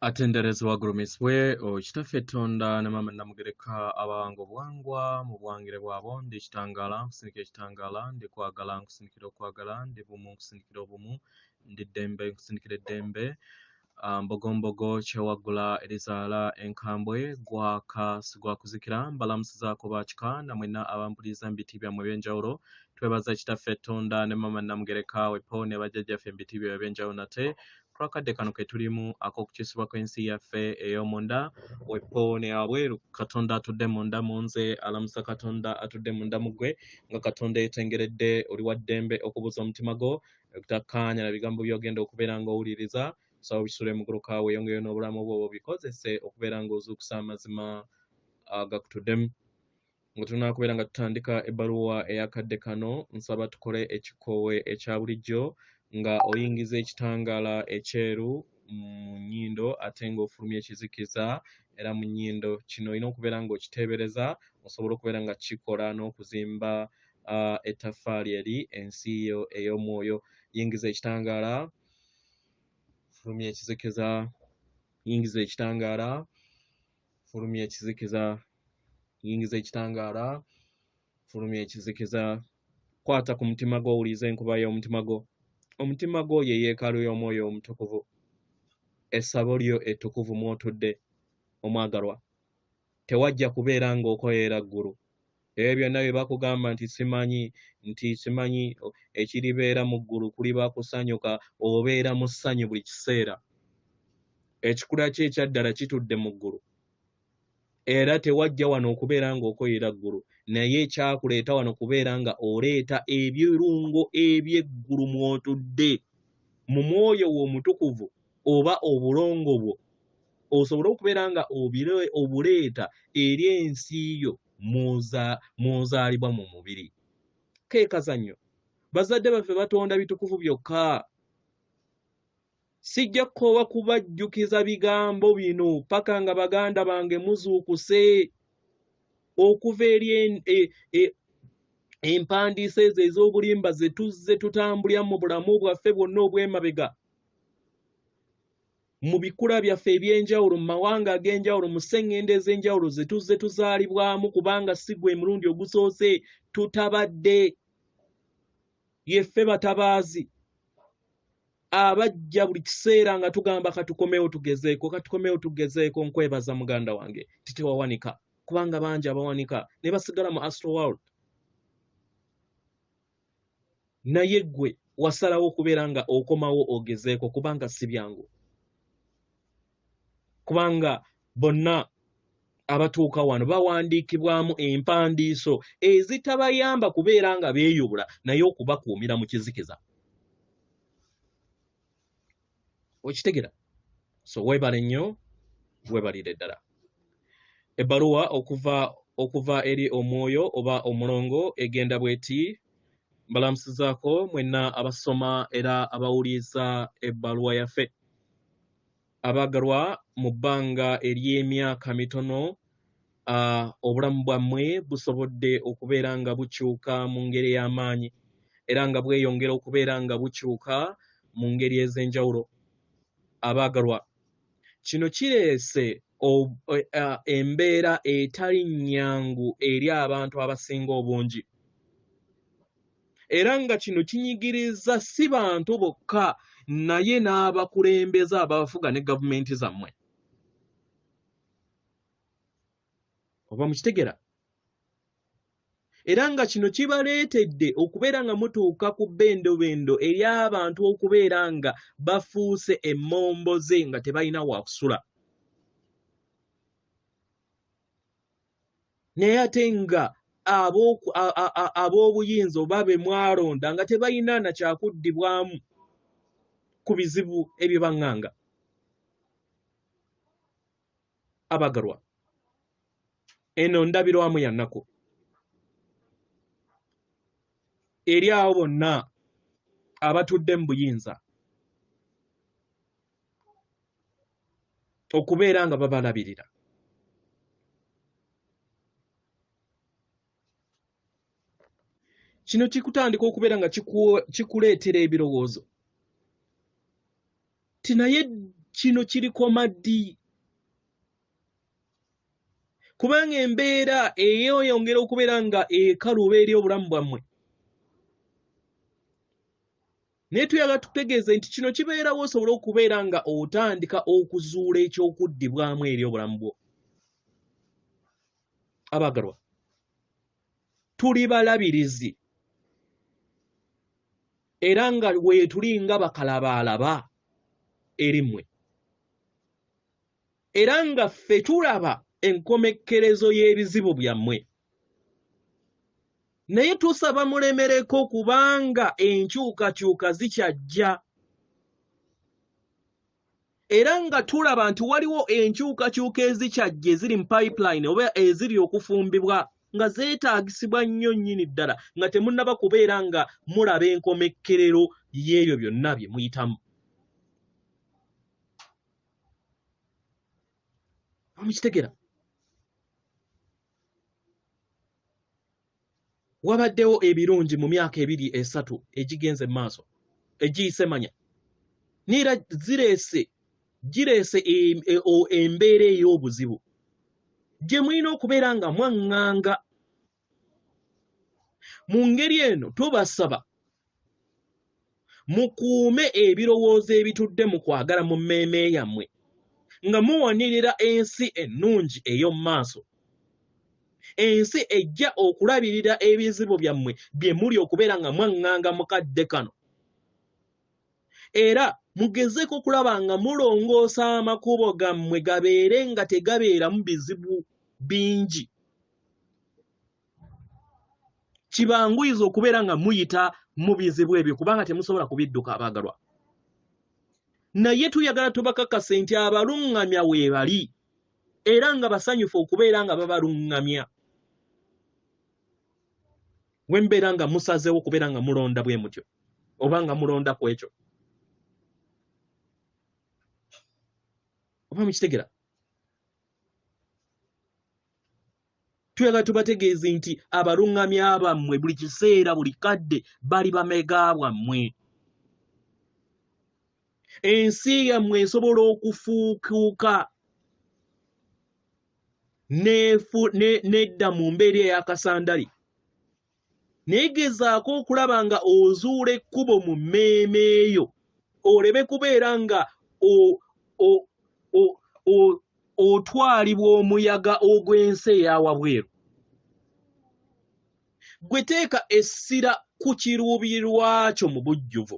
Atenderezi wagulumiswe okitaffe Tonda ne mama namugereka abango bwangwa mu bwangire bwabo ndi kitangala nkusinikira ekitangala ndi kwagala nkusinikira okwagala ndi bumu nkusinikira obumu ndi ddembe nkusinikira eddembe mbogombogo kyewagula erizaala enkambwe gwaka sigwakuzikira mbalamusizaako bakika namwena abampuliriza mu biti byammwe ebyenjawulo twebaza kitaffe Tonda ne mama namugereka wepo ne bajjajjaffe mu biti byabwe ebyenjawulo nate twakadde kano ke tulimu ak'okukyusibwa kw'ensi yaffe ey'omunda wepo ne yabweru Katonda atudde munda mu nze alamusa Katonda atudde munda mu ggwe nga Katonda yeetengeredde oli wa ddembe okubuuza omutima gwo okutakkaanya na bigambo by'ogenda okubeera ng'owuliriza so bisule muguluka weeyongeyo n'obulamu bwo bikozese okubeera ng'ozuukusa amazima agakutuddemu nga tunakubeera nga tutandika ebbaluwa ey'akadde kano nsaba tukole ekikoowe ekya bulijjo nga oyingiza ekitangaala ekyeru mu nnyindo ate ng'ofulumya ekizikiza era mu nnyindo kino olina okubeera ng'okiteebereza osobola okubeera nga kikola n'okuzimba ettaffaali eri ensi yo ey'omwoyo. Yingiza ekitangaala, fulumya ekizikiza, yingiza ekitangaala, fulumya ekizikiza, yingiza ekitangaala, fulumya ekizikiza. Kwata ku mutima gwo owuliriza enkuba y'omutima gwo. Omutima gwo ye yeekaalu y'omwoyo omutukuvu. Essabo lyo ettukuvu mw'otudde omwagalwa. Tewajja kubeera ng'okoyeera ggulu. Ebyo byonna bye bakugamba nti simanyi ekiribeera mu ggulu kuliba kusanyuka obeera mu ssanyu buli kiseera. Ekikula kye ekyaddala kitudde mu ggulu. Era tewajja wano okubeera ng'okoyeera ggulu. Naye ekyakuleeta wano kubeera nga oleeta ebirungo eby'eggulu mw'otudde mu mwoyo wo omutukuvu oba obulongo bwo osobole okubeera nga obuleeta eri ensi yo mw'ozaalibwa mu mubiri. Keekazannyo bazadde baffe batonda bitukuvu byokka. Sijja kkoowa kubajjukiza bigambo bino paka nga baganda bange muzuukuse okuva eri empandiisa ezo ez'obulimba ze tuzze tutambulira mu bulamu bwaffe bwonna obw'emabega mu bikula byaffe eby'enjawulo mu mawanga ag'enjawulo mu sseŋŋendo ez'enjawulo ze tuzze tuzaalibwamu kubanga si gwe mulundi ogusoose tutabadde yeffe batabaazi abajja buli kiseera nga tugamba katukomewo tugezeeko nkwebaza muganda wange titewawanika kubanga bangi abawanika ne basigala mu astral world. Naye ggwe wasalawo okubeera nga okomawo ogezeeko kubanga si byangu. Kubanga bonna abatuuka wano bawandiikibwamu empandiiso ezitabayamba kubeera nga beeyobula naye okubakuumira mu kizikiza. Okitegera? So weebale nnyo, weebalire ddala. Ebbaluwa okuva eri Omwoyo oba Omulongo egenda bw'eti. Mbalamusizaako mwenna abasoma era abawuliriza ebbaluwa yaffe. Abaagalwa mu bbanga ery'emyaka mitono obulamu bwammwe busobodde okubeera nga bukyuka mu ngeri ey'amaanyi era nga bweyongera okubeera nga bukyuka mu ngeri ez'enjawulo. Abaagalwa, kino kireese embeera etali nnyangu eri abantu abasinga obungi. Era nga kino kinyigiriza si bantu bokka naye n'abakulembeze abafuga ne gavumenti zammwe. Oba mukitegera? Era nga kino kibaleetedde okubeera nga mutuuka ku bbendobendo eri abantu okubeera nga bafuuse emmomboze nga tebalina wa kusula. Naye ate nga ab'obuyinza oba be mwalonda nga tebalina na kyakuddibwamu ku bizibu ebyo baŋŋanga. Abaagalwa, eno ndabirwamu ya nnaku eri abo bonna abatudde mu buyinza okubeera nga babalabirira. Kino kikutandika okubeera nga kikuleetera ebirowoozo ti naye kino kirikoma ddi kubanga embeera eyo yongera okubeera nga ekaluba eri obulamu bwammwe naye tuyagala tutegeeze nti kino kibeerawo osobola okubeera nga otandika okuzuula ekyokuddibwamu eri obulamu bwo abaagalwa tuli balabirizi era nga weetuli nga bakalabaalaba eri mmwe era nga ffe tulaba enkomekkerezo y'ebizibu byammwe naye tusaba mulemereko kubanga enkyukakyuka zikyajja era nga tulaba nti waliwo enkyukakyuka ezikyajja eziri mu pipeline oba eziri okufumbibwa nga zeetaagisibwa nnyo nnyini ddala nga temunnaba kubeera nga mulaba enkomekkerero y'ebyo byonna bye muyitamu mukitegeera wabaddewo ebirungi mu myaka 2-3 egigenze mu maaso egiyise manya niera gireese embeera ey'obuzibu gye mulina okubeera nga mwaŋŋanga mu ngeri eno tubasaba mukuume ebirowoozo ebitudde mu kwagala mu mmeeme yammwe nga muwanirira ensi ennungi ey'omu maaso ensi ejja okulabirira ebizibu byammwe bye muli okubeera nga mwaŋŋanga mu kadde kano era mugezeeko okulaba nga mulongoosa amakubo gammwe gabeere nga tegabeeramu bizibu bingi kibanguyiza okubeera nga muyita mu bizibu ebyo kubanga temusobola kubidduka abaagalwa naye tuyagala tubakakase nti abaluŋŋamya weebali era nga basanyufu okubeera nga babaluŋŋamya wembeera nga musazeewo okubeera nga mulonda bwe mutyo oba nga mulonda ku ekyo oba mukitegera tuyagala tubategeeze nti abaluŋŋamya bammwe buli kiseera buli kadde bali bamega bwammwe ensi yammwe esobola okufuukuuka nedda mu mbeera ey'akasandali naye gezaako okulaba nga ozuula ekkubo mu mmeeme eyo oleme kubeera nga otwalibwa omuyaga ogw'ensi eyawabweru gwe teeka essira ku kiruubirirwa kyo mu bujjuvu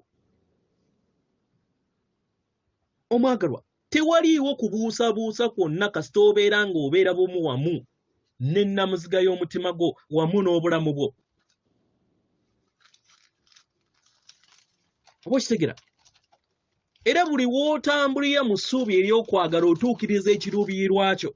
omwagalwa tewaliiwo kubuusabuusa kwonna kasita obeera ng'obeera bumu wamu n'ennamuziga y'omutima gwo wamu n'obulamu bwo oba okitegera era buli w'otambulira mu ssuubi ery'okwagala otuukiriza ekiruubirirwa kyo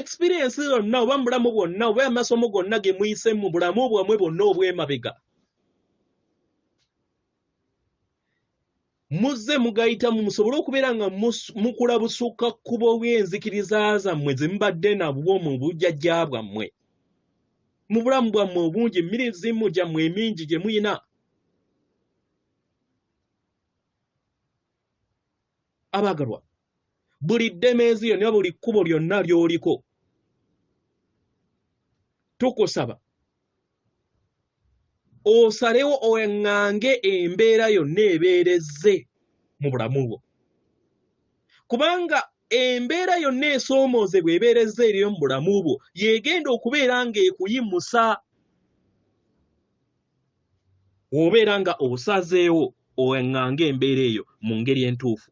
experience yonna oba mu bulamu bwonna oba amasomo gonna ge muyise mu bulamu bwammwe bwonna obw'emabega muzze mugayitamu musobole okubeera nga mukula busukka kkubo bw'enzikiriza zammwe ze mubadde nabwo mu bujjajja bwammwe mu bulamu bwammwe obungi emirizimu gyammwe emingi gye muyina abaagalwa buli ddemeezi yonna buli kkubo lyonna ly'oliko tukusaba osalewo owaŋŋange embeera yonna ebeerezze mu bulamu bwo kubanga embeera yonna esoomozebwa ebeerezze eriyo mu bulamu bwo yegenda okubeera nga ekuyimusa obeera nga osazeewo owaŋŋange embeera eyo mu ngeri entuufu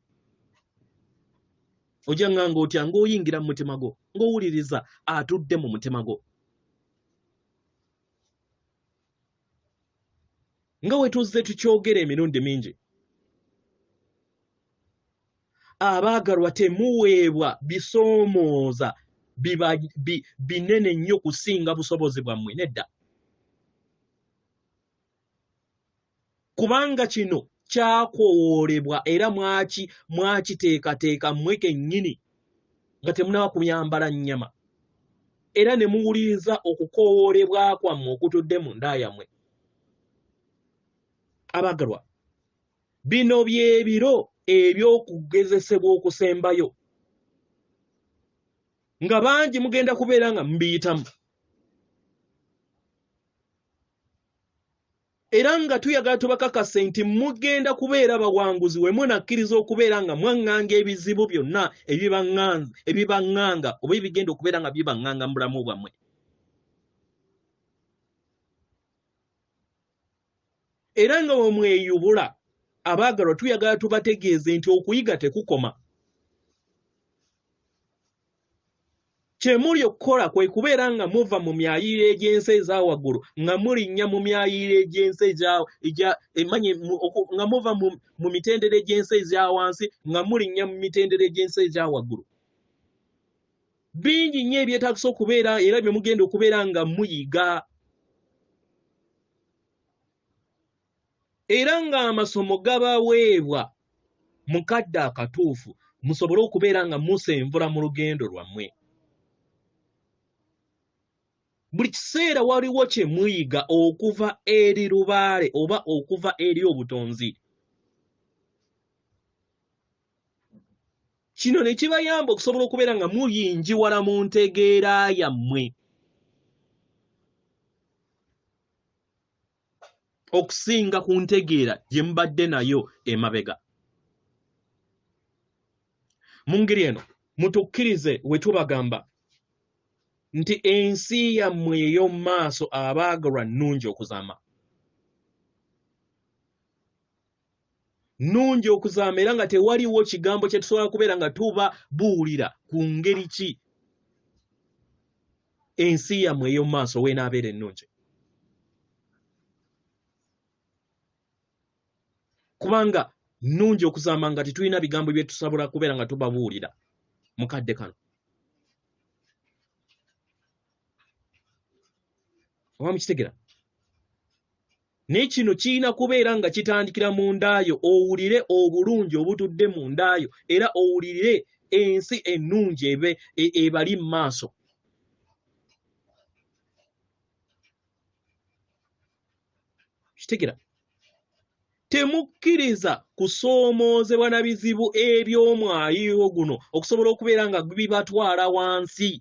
ojja ŋŋanga otya ng'oyingira mu mutima gwo ng'owuliriza atudde mu mutima gwo nga we tuzze tukyogera emirundi mingi abaagalwa temuweebwa bisoomooza binene nnyo kusinga busobozi bwammwe nedda kubanga kino kyakowoolebwa era mwakiteekateeka mmwe kennyini nga temunaba kuyambala nnyama era ne muwuliriza okukoowoolebwa kwammwe okutudde mu nda yammwe abagalwa bino byebiro ebyokugezesebwa okusembayo nga bangi mugenda kubeera nga mbiyitamu era nga tuyagala tubakakase nti mugenda kubeera bawanguzi we munakkiriza okubeera nga mwaŋŋanga ebizibu byonna ebibaŋŋanga oba ebigenda okubeera nga bibaŋŋanga mu bulamu bwammwe. Era nga we mweyubula abaagalwa tuyagala tubategeeze nti okuyiga tekukoma. Kye muli okukola kwe kubeera nga muva mu myayiro egy'ensi eza waggulu nga mulinnya mu myayiro egy'ensi nga muva mu mitendera egy'ensi eza wansi nga mulinnya mu mitendera egy'ensi eza waggulu. Bingi nnyo ebyetaagisa okubeera era bye mugenda okubeera nga muyiga. Era ng'amasomo gabaweebwa mu kadde akatuufu musobole okubeera nga musenvula mu lugendo lwammwe. Buli kiseera waliwo kye muyiga okuva eri lubaale oba okuva eri obutonzi. Kino ne kibayamba okusobola okubeera nga muyinjiwala mu ntegeera yammwe okusinga ku ntegeera gye mubadde nayo emabega. Mu ngeri eno mutukkirize we tubagamba nti ensi yammwe ey'omu maaso abaagalwa nnungi okuzaama. Nnungi okuzaama era nga tewaliwo kigambo kye tusobola kubeera nga tubabuulira ku ngeri ki ensi yammwe ey'omu maaso weenaabeera ennungi. Kubanga nnungi okuzaama nga tetulina bigambo bye tusobola kubeera nga tubabuulira mu kadde kano. Oba mukitegera? Naye kino kirina kubeera nga kitandikira mu ndaayo, owulire obulungi obutudde mu ndaayo era owulire ensi ennungi ebali mu maaso. Kitegera? Temukkiriza kusoomoozebwa na bizibu eby'omwayiro guno okusobola okubeera nga bibatwala wansi.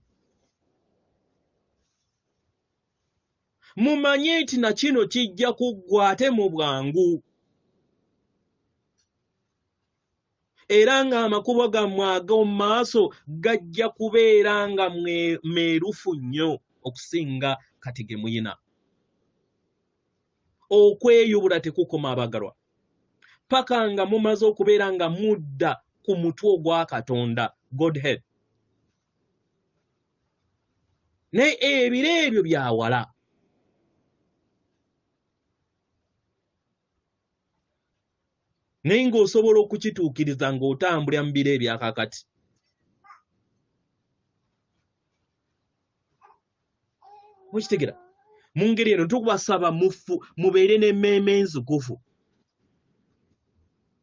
Mumanye nti na kino kijja kuggwa ate mu bwangu. Era ng'amakubo gammwe ag'omu maaso gajja kubeera nga meerufu nnyo okusinga kati ge muyina. Okweyubula tekukoma abagalwa. Paka nga mumaze okubeera nga mudda ku mutwe ogwa Katonda, Godhead. Naye ebiro ebyo byawala. Naye ng'osobola okukituukiriza ng'otambulira mu biro ebyakakati. Mukitegera? Mu ngeri eno tukubasaba mubeere n'emmeeme enzukufu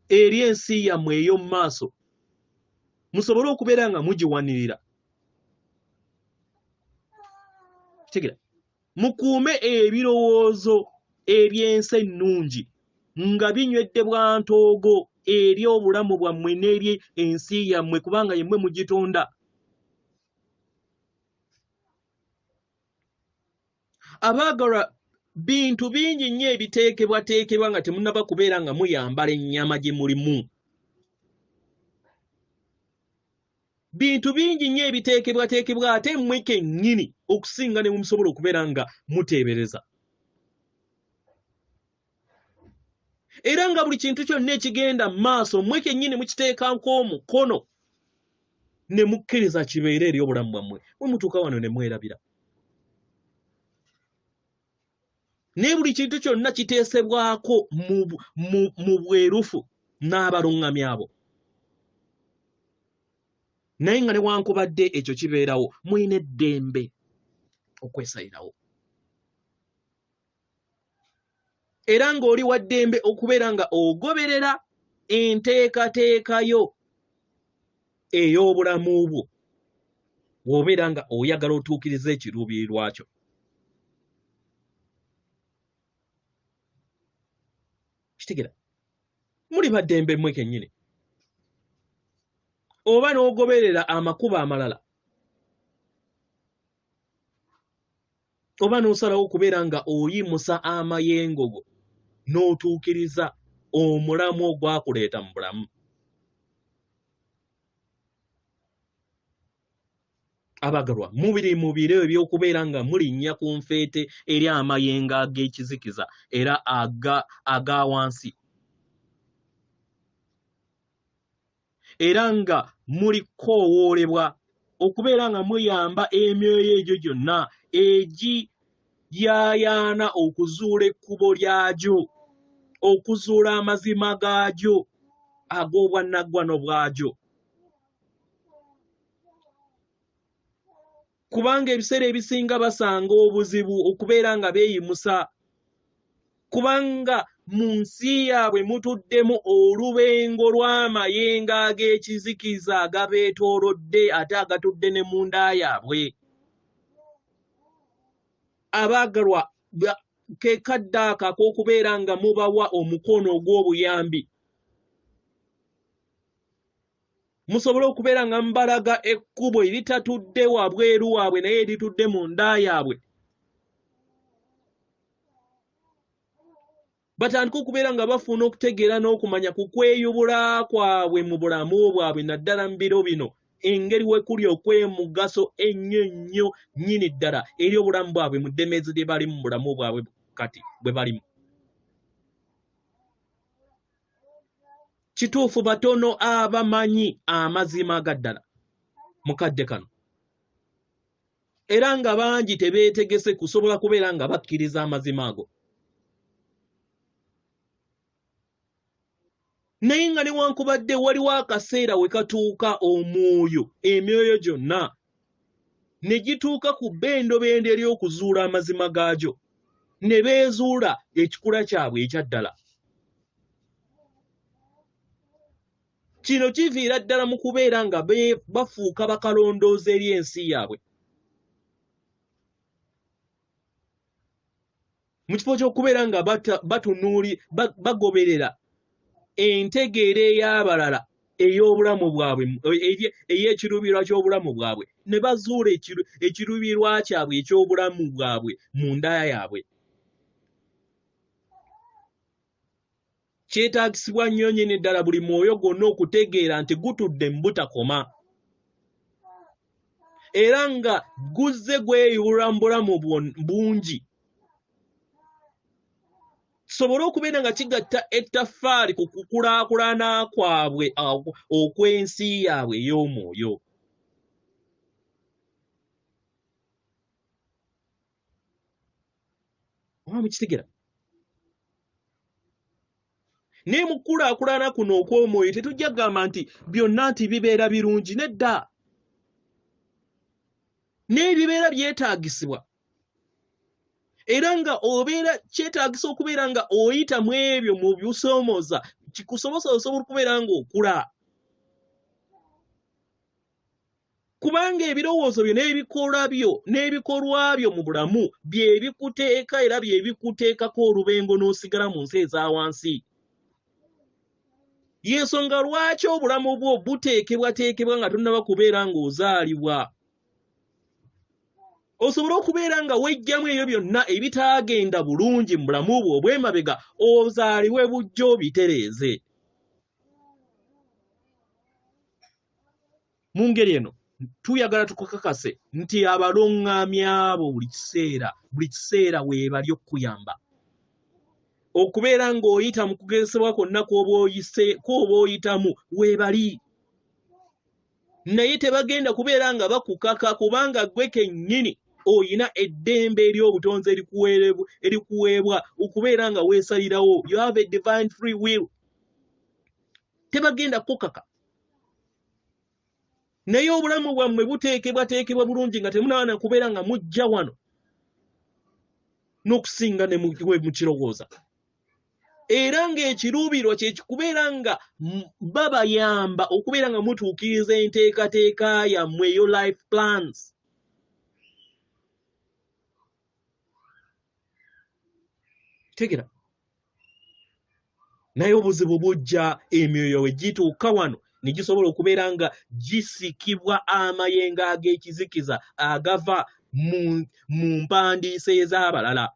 eri ensi yammwe ey'omu maaso musobole okubeera nga mugiwanirira. Kitegera? Mukuume ebirowoozo eby'ensi ennungi nga binywedde bwantoogo eri obulamu bwammwe n'eri ensi yammwe kubanga yemmwe mugitonda. Abaagalwa bintu bingi nnyo ebiteekebwateekebwa nga temunnaba kubeera nga muyambala ennyama gye mulimu. Bintu bingi nnyo ebiteekebwateekebwa ate mmwe kennyini okusinga ne musobola okubeera nga muteebereza. Era nga buli kintu kyonna ekigenda mu maaso mmwe kennyini mukiteekako omukono ne mukkiriza kibeere eri obulamu bwammwe. Mwe mutuuka wano ne mwerabira. Naye buli kintu kyonna kiteesebwako mu bwerufu n'abaluŋŋamyi abo. Naye nga newankubadde ekyo kibeerawo mulina eddembe okwesayirawo. Era ng'oli wa ddembe okubeera nga ogoberera enteekateekayo ey'obulamu bwo w'obeera nga oyagala otuukiriza ekiruubirirwa kyo. kitegera muli baddembe mmwe kennyini oba n'ogoberera amakubo amalala oba n'osalawo okubeera nga oyimusa amayengo go n'otuukiriza omulamu ogwakuleeta mu bulamu. Abagalwa mubiri mubiro ebyokubeera nga mulinnya ku nfeete eri amayengo ag'ekizikiza era aga wansi era nga mulikoowoolebwa okubeera nga muyamba emyoyo egyo gyonna egiyaayaana okuzuula ekkubo lyagyo okuzuula amazima gaagyo ag'obwannaggwano bwagyo. Kubanga ebiseera ebisinga basanga obuzibu okubeera nga beeyimusa kubanga mu nsi yaabwe mutuddemu olubengo lw'amayengo ag'ekizikiza agabeetoolodde ate agatudde ne mu nda yaabwe. Abaagalwa ke kadde ako ak'okubeera nga mubawa omukono ogw'obuyambi musobole okubeera nga mbalaga ekkubo eritatudde wabweru waabwe naye eritudde mu nda yaabwe. Batandika okubeera nga bafuna okutegeera n'okumanya ku kweyubula kwabwe mu bulamu bwabwe naddala mu biro bino engeri we kuli okwemugaso ennyo nnyo nnyini ddala eri obulamu bwabwe mu ddemeezi lye bali mu bulamu bwabwe kati bwe balimu. Kituufu batono abamanyi amazima agaddala mu kadde kano era nga bangi tebeetegese kusobola kubeera nga bakkiriza amazima ago. Naye nga newankubadde waliwo akaseera we katuuka omwoyo emyoyo gyonna ne gituuka ku bbendobendo ery'okuzuula amazima gaagyo ne beezuula ekikula kyabwe ekyaddala. Kino kiviira ddala mu kubeera nga bafuuka bakalondooza eri ensi yaabwe. Mu kifo ky'okubeera nga bagoberera entegeera ey'abalala ey'obulamu bwabwe ey'ekiruubirirwa ky'obulamu bwabwe ne bazuula ekiruubirirwa kyabwe eky'obulamu bwabwe mu nda yaabwe. Kyetaagisibwa nnyo nnyini ddala buli mwoyo gwonna okutegeera nti gutudde mu butakoma era nga guzze gweyubulwa mu bulamu bungi kisobole okubeera nga kigatta ettaffaali ku kukulaakulana kwabwe okw'ensi yaabwe ey'omwoyo. Oba mukitegera? Naye mu kukulaakulana kuno okw'omwoyo tetujja kugamba nti byonna nti bibeera birungi, nedda. Naye bibeera byetaagisibwa era nga obeera kyetaagisa okubeera nga oyita mu ebyo mu bisoomooza kikusobosa osobola okubeera nga okula. Kubanga ebirowoozo byo n'ebikolwa byo mu bulamu bye bikuteeka era bye bikuteekako olubengo n'osigala mu nsi eza wansi. Y'ensonga lwaki obulamu bwo buteekebwateekebwa nga tonnaba kubeera ng'ozaalibwa. Osobola okubeera nga wejjamu ebyo byonna ebitaagenda bulungi mu bulamu bwo obw'emabega ozaalibwe bujjo bitereeze. Mu ngeri eno tuyagala tukakakase nti abalong'aami abo buli kiseera weebali okukuyamba. Okubeera ng'oyita mu kugezesebwa kwonna kw'oba oyitamu weebali. Naye tebagenda kubeera nga bakukaka kubanga ggwe kennyini oyina eddembe ery'obutonzi erikuweebwa okubeera nga weesalirawo. You have a divine free will. Tebagenda kukaka. Naye obulamu bwammwe buteekebwateekebwa bulungi nga temunaana kubeera nga mujja wano n'okusinga ne mu kirowooza. Era ng'ekiruubirirwa kye kikubeera nga babayamba okubeera nga mutuukiriza enteekateeka yammwe yo life plans. Tegera naye obuzibu bujja emyoyo we gituuka wano ne gisobola okubeera nga gisikibwa amayengo ag'ekizikiza agava mu mpandiisa ez'abalala.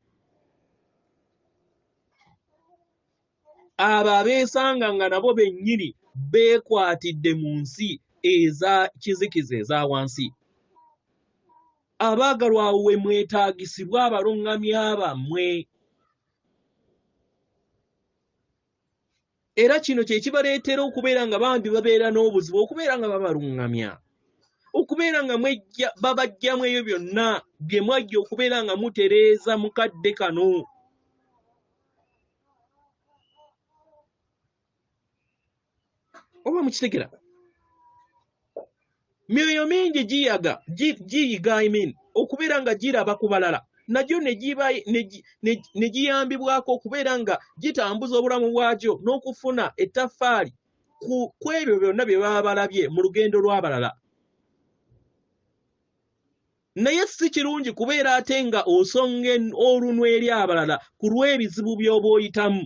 Abo abeesanga nga nabo bennyini beekwatidde mu nsi eza kizikiza eza wansi. Abaagalwa awo we mwetaagisibwa abaluŋŋamya bammwe. Era kino kye kibaleetera okubeera nga bambi babeera n'obuzibu okubeera nga babaluŋŋamya, okubeera nga babajjamu ebyo byonna bye mwajja okubeera nga mutereeza mu kadde kano. Oba mukitegera? Myoyo mingi giyiga okubeera nga giraba ku balala, nagyo ne giyambibwako okubeera nga gitambuza obulamu bwagyo n'okufuna ettaffaali ku ebyo byonna bye baba balabye mu lugendo lw'abalala. Naye si kirungi kubeera ate nga osonga olunwe eri abalala ku lw'ebizibu by'oba oyitamu.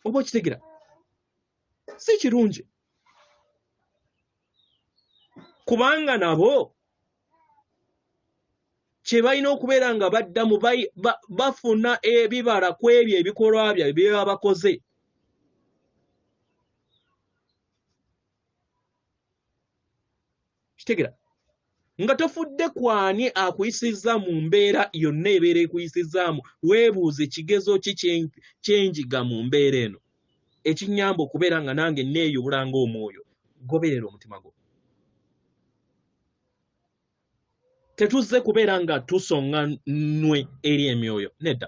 Oba okitegera? Si kirungi. Kubanga nabo kye balina okubeera nga baddamu bafuna ebibala ku ebyo ebikolwa byabwe bye baba bakoze. Kitegera? Nga tofudde kwani akuyisizza mu mbeera yonna ebeera ekuyisizzaamu, weebuuze kigezo ki kyenjiga mu mbeera eno ekinyamba okubeera nga nange neeyubula ng'omwoyo. Goberera omutima gwo. Tetuzze kubeera nga tusonga nnwe eri emyoyo, nedda.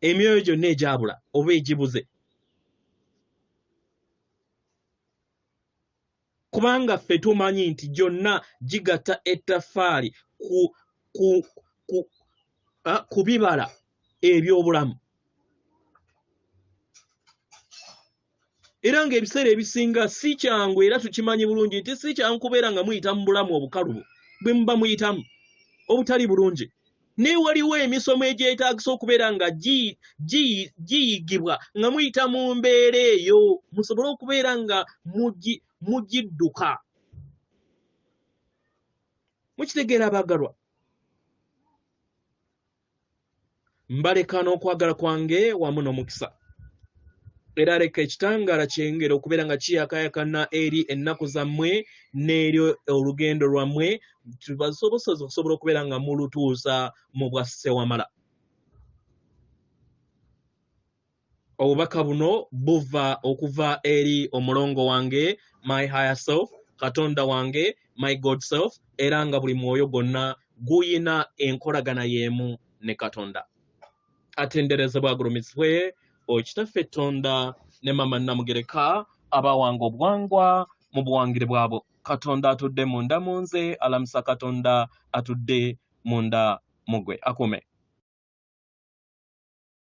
Emyoyo gyonna egyabula oba egibuze, kubanga ffe tumanyi nti gyonna gigatta ettaffaali ku bibala eby'obulamu. Era ng'ebiseera ebisinga si kyangu, era tukimanyi bulungi nti si kyangu kubeera nga muyita mu bulamu obukalubu bwe muba muyitamu obutali bulungi. Naye waliwo emisomo egyetaagisa okubeera nga giyigibwa nga muyita mu mbeera eyo, musobole okubeera nga mugidduka. Mukitegeera abaagalwa? Mbaleka n'okwagala kwange wamu n'omukisa. Era leka ekitangaala kyengera okubeera nga kiyakayakana eri ennaku zammwe n'eri olugendo lwammwe, tubasobozesa okusobola okubeera nga mulutuusa mu bwa ssewamala. Obubaka buno buva okuva eri omulongo wange, my higher self, Katonda wange, my God self, era nga buli mwoyo gwonna guyina enkolagana y'emu ne Katonda. Atenderezebwa agulumizibwe Okitaffe Tonda ne Mama Namugereka abawanga obuwangwa mu buwangire bwabo. Katonda atudde munda mu nze, alamusa Katonda atudde munda mugwe. Akume.